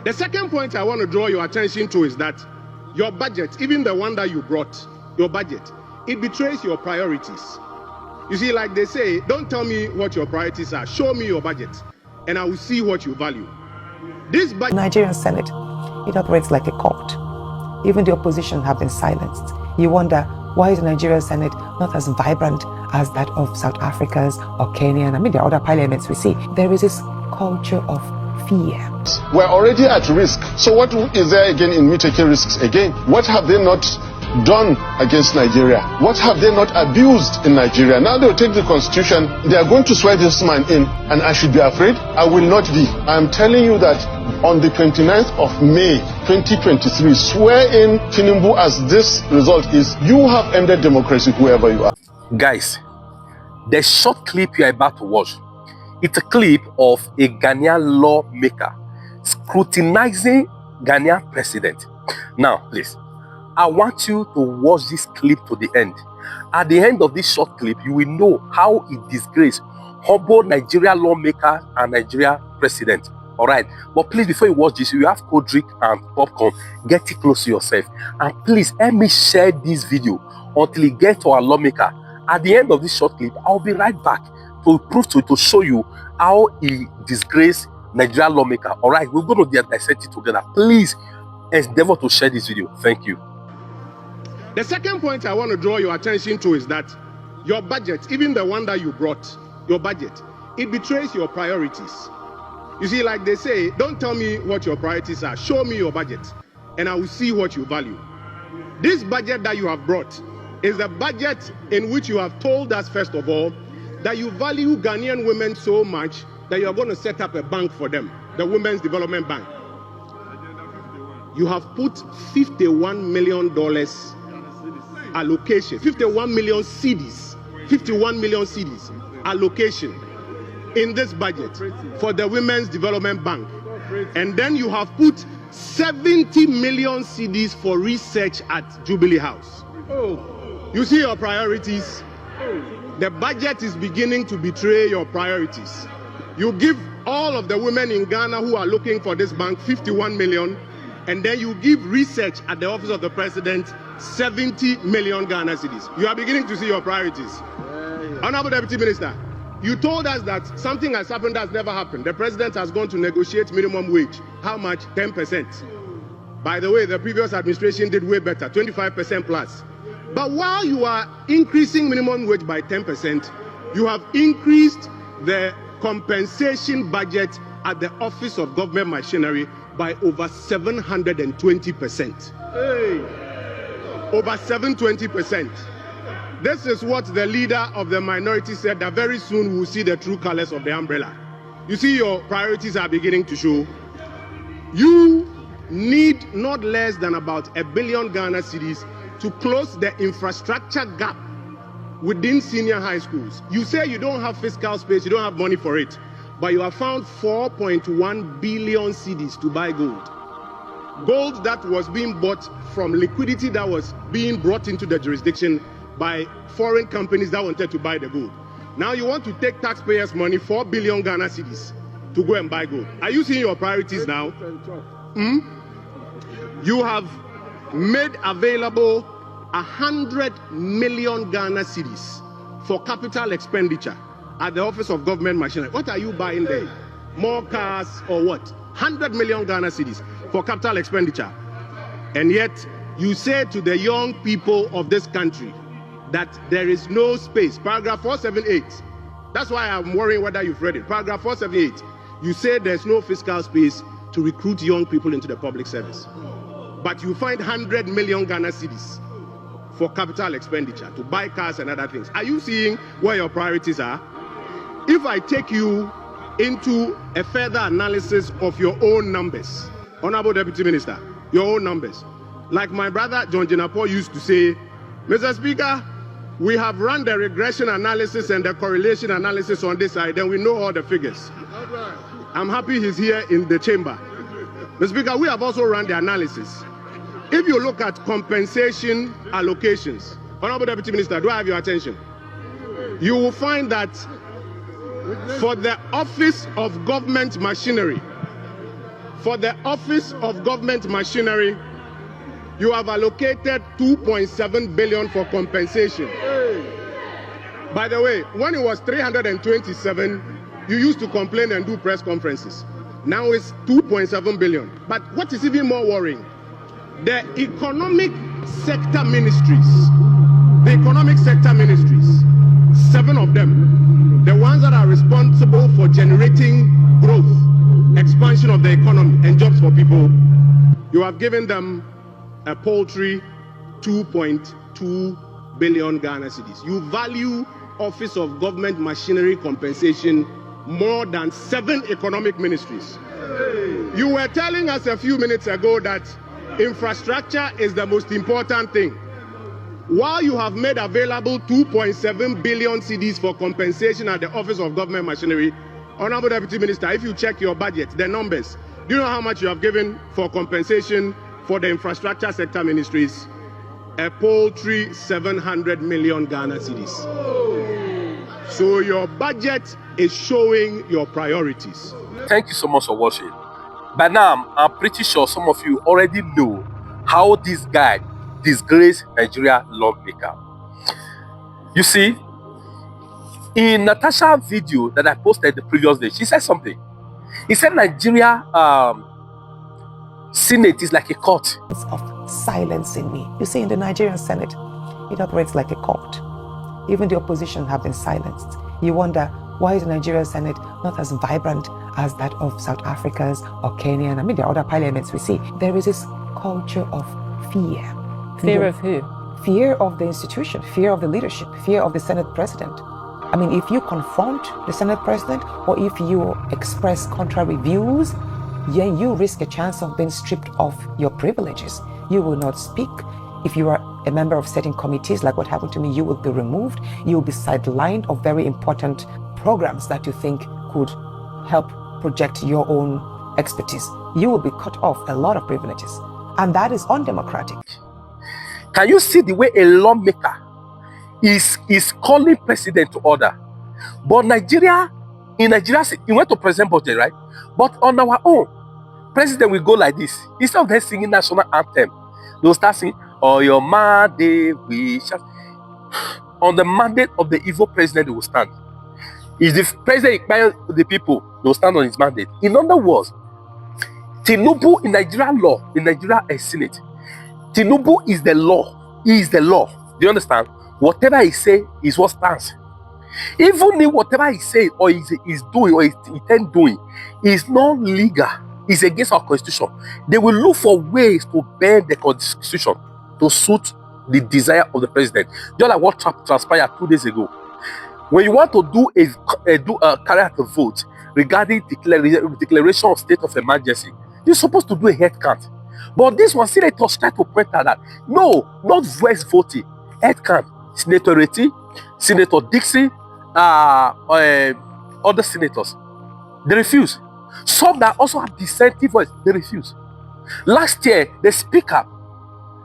The second point I want to draw your attention to is that your budget, even the one that you brought, your budget, it betrays your priorities. You see, like they say, don't tell me what your priorities are. Show me your budget, and I will see what you value. This budget... Nigerian Senate, it operates like a cult. Even the opposition have been silenced. You wonder, why is the Nigerian Senate not as vibrant as that of South Africa's or Kenyan? I mean, there are other parliaments we see. There is this culture of fear. We're already at risk. So what is there again in me taking risks again? What have they not done against Nigeria? What have they not abused in Nigeria? Now they'll take the constitution, they are going to swear this man in, and I should be afraid? I will not be. I'm telling you that on the 29th of May 2023, swear in Tinubu as this result is. You have ended democracy, whoever you are. Guys, the short clip you are about to watch, it's a clip of a Ghanaian lawmaker scrutinizing Ghanaian president. Now, please, I want you to watch this clip to the end. At the end of this short clip, you will know how it disgraced humble Nigerian lawmaker and Nigeria president. All right, but please, before you watch this, you have cold drink and popcorn. Get it close to yourself, and please help me share this video until it gets to our lawmaker. At the end of this short clip, I'll be right back to show you how he disgraced Nigerian lawmaker. All right, we're going to dissect it together. Please endeavor to share this video. Thank you. The second point I want to draw your attention to is that your budget, even the one that you brought, your budget, it betrays your priorities. You see, like they say, don't tell me what your priorities are. Show me your budget, and I will see what you value. This budget that you have brought is the budget in which you have told us, first of all, that you value Ghanaian women so much that you are going to set up a bank for them, the Women's Development Bank. You have put $51 million allocation, 51 million cedis, 51 million cedis allocation in this budget for the Women's Development Bank. And then you have put 70 million cedis for research at Jubilee House. You see your priorities? The budget is beginning to betray your priorities. You give all of the women in Ghana who are looking for this bank 51 million, and then you give research at the office of the president 70 million Ghana cedis. You are beginning to see your priorities. Honorable Deputy Minister, you told us that something has happened that's never happened. The president has gone to negotiate minimum wage. How much? 10%. By the way, the previous administration did way better, 25% plus. But while you are increasing minimum wage by 10%, you have increased the compensation budget at the Office of Government Machinery by over 720%. Over 720%. This is what the leader of the minority said, that very soon we'll see the true colors of the umbrella. You see, your priorities are beginning to show. You need not less than about 1 billion Ghana cedis to close the infrastructure gap within senior high schools. You say you don't have fiscal space, you don't have money for it, but you have found 4.1 billion cedis to buy gold. Gold that was being bought from liquidity that was being brought into the jurisdiction by foreign companies that wanted to buy the gold. Now you want to take taxpayers' money, 4 billion Ghana cedis, to go and buy gold. Are you seeing your priorities now? You have made available 100 million Ghana cedis for capital expenditure at the Office of Government Machinery. What are you buying there? More cars or what? 100 million Ghana cedis for capital expenditure. And yet you say to the young people of this country that there is no space. Paragraph 478. That's why I'm worrying whether you've read it. Paragraph 478. You say there's no fiscal space to recruit young people into the public service. But you find 100 million Ghana cedis for capital expenditure, to buy cars and other things. Are you seeing where your priorities are? If I take you into a further analysis of your own numbers, Honorable Deputy Minister, your own numbers. Like my brother John Jinapo used to say, Mr. Speaker, we have run the regression analysis and the correlation analysis on this side, and we know all the figures. I'm happy he's here in the chamber. Mr. Speaker, we have also run the analysis. If you look at compensation allocations, Honorable Deputy Minister, do I have your attention? You will find that for the Office of Government Machinery, For the Office of Government Machinery, you have allocated 2.7 billion for compensation. By the way, when it was 327, you used to complain and do press conferences. Now it's 2.7 billion. But what is even more worrying, the economic sector ministries, 7 of them, the ones that are responsible for generating growth, expansion of the economy and jobs for people, you have given them a paltry 2.2 billion Ghana cedis. You value Office of Government Machinery compensation more than 7 economic ministries. You were telling us a few minutes ago that infrastructure is the most important thing. While you have made available 2.7 billion cedis for compensation at the Office of Government Machinery, Honorable Deputy Minister, if you check your budget, the numbers, do you know how much you have given for compensation for the infrastructure sector ministries? A paltry 700 million Ghana cedis. So your budget is showing your priorities. Thank you so much for watching. By now, I'm pretty sure some of you already know how this guy disgraced Nigerian lawmaker. You see, in Natasha's video that I posted the previous day, she said something. He said Nigeria Senate is like a court. Of silencing me. You see, in the Nigerian Senate, it operates like a court. Even the opposition have been silenced. You wonder, why is the Nigerian Senate not as vibrant as that of South Africa's or Kenyan? I mean, there are other parliaments we see. There is this culture of fear. Fear of who? Fear of the institution, fear of the leadership, fear of the Senate president. I mean, if you confront the Senate president or if you express contrary views, then you risk a chance of being stripped of your privileges. You will not speak. If you are a member of certain committees, like what happened to me, you will be removed. You will be sidelined of very important programs that you think could help project your own expertise. You will be cut off a lot of privileges. And that is undemocratic. Can you see the way a lawmaker is calling president to order? But in Nigeria, he went to present budget, right? But on our own, president will go like this. Instead of them singing national anthem, they'll start singing, "Oh, your mandate we shall." On the mandate of the evil president, they will stand. If the president inspires the people, they will stand on his mandate. In other words, Tinubu in Nigerian law, in Nigeria Senate, Tinubu is the law. He is the law. Do you understand? Whatever he say is what stands. Even if whatever he say or is doing or is intend doing is not legal, is against our constitution, they will look for ways to bend the constitution to suit the desire of the president. Just like what transpired 2 days ago. When you want to carry out a vote regarding declaration of state of emergency, you're supposed to do a head count. But this one, senators try to point out that no, not voice voting, head count. Senator Reti, Senator Dixie, other senators, they refuse. Some that also have dissenting voice, they refuse. Last year, the speaker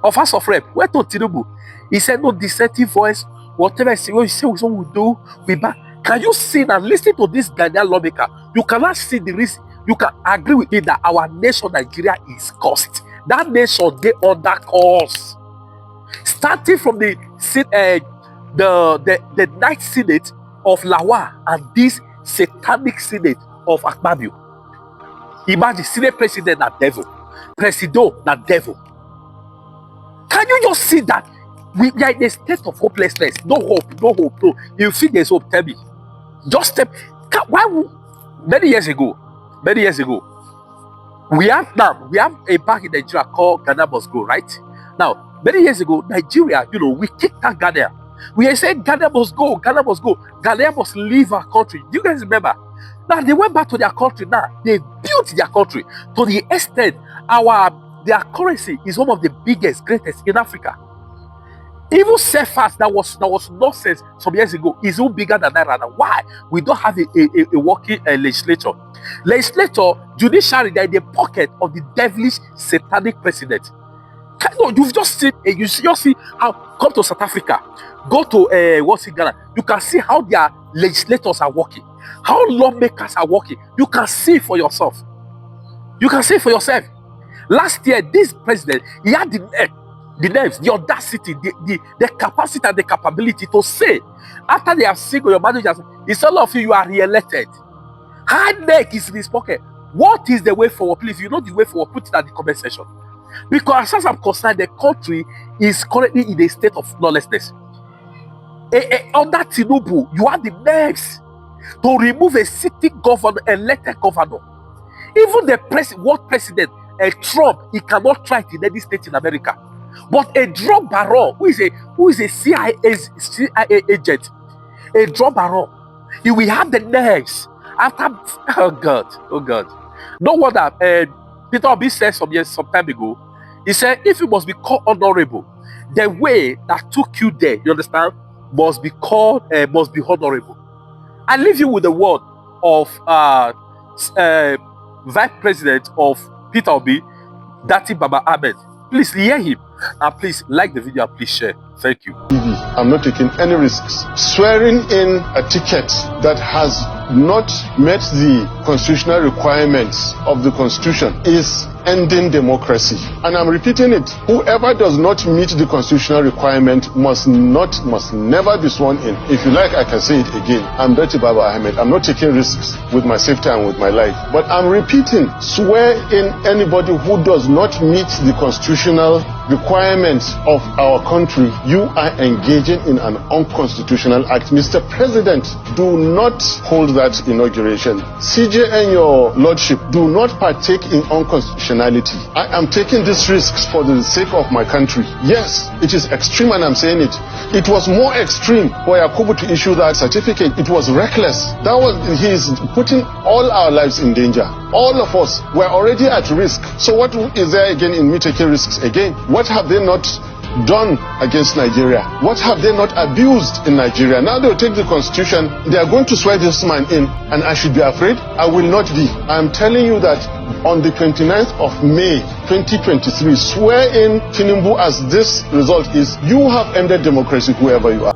of House of Rep went to Tinubu. He said, no dissenting voice, whatever I say, what you say, what we do, we back. Can you see and listen to this Ghanaian lawmaker? You cannot see the risk. You can agree with me that our nation, Nigeria, is cursed. That nation, they under curse. Starting from the night senate of Lawa and this satanic senate of Akpabio. Imagine senate president that devil, president that devil. Can you just see that we are in a state of hopelessness? No hope, no hope, no. You think there's hope? Tell me. Just tell me. Many years ago, we have a bank in Nigeria called Ghana Must Go, right? Now, many years ago, Nigeria, we kicked out Ghana. We are saying Ghana must go, Ghana must go, Ghana must leave our country. Do you guys remember? Now they went back to their country. Now they built their country to the extent their currency is one of the biggest, greatest in Africa. Even CFAs that was nonsense some years ago is even bigger than that. Why? We don't have a working legislature. Judiciary, they're in the pocket of the devilish, satanic president. You've just seen, you just see how, come to South Africa, go to Ghana, you can see how their legislators are working, how lawmakers are working. You can see for yourself. You can say for yourself. Last year, this president, he had the nerves, the audacity, the capacity and the capability to say, after they have seen your managers, it's all of you are re-elected. Hard neck is in his pocket. What is the way forward? Please, you know the way forward, put it at the comment section. Because as far as I'm concerned, the country is currently in a state of lawlessness. Under Tinubu, you have the nerves to remove a sitting governor, elected governor. Even the world president, Trump, he cannot try it in any state in America. But a drug baron, who is a CIA agent, a drug baron, he will have the nerves after. Oh God. No wonder Peter Obi said some time ago. He said, if you must be called honorable, the way that took you there, you understand, must be honorable. I leave you with the word of Vice President of Peter Obi, Dati Baba Ahmed. Please hear him, and please like the video and please share. Thank you. I'm not taking any risks. Swearing in a ticket that has not met the constitutional requirements of the Constitution is ending democracy. And I'm repeating it. Whoever does not meet the constitutional requirement must never be sworn in. If you like, I can say it again. I'm Dati Baba Ahmed. I'm not taking risks with my safety and with my life. But I'm repeating, swear in anybody who does not meet the constitutional requirements of our country. You are engaging in an unconstitutional act. Mr. President, do not hold that inauguration. CJ and your lordship, do not partake in unconstitutionality. I am taking these risks for the sake of my country. Yes, it is extreme and I'm saying it. It was more extreme for Yakubu to issue that certificate. It was reckless. He is putting all our lives in danger. All of us were already at risk. So what is there again in me taking risks again? What have they not done against Nigeria? What have they not abused in Nigeria? Now they'll take the constitution, they are going to swear this man in, and I should be afraid? I will not be. I'm telling you that on the 29th of May 2023, swear in Tinubu as this result is. You have ended democracy, whoever you are.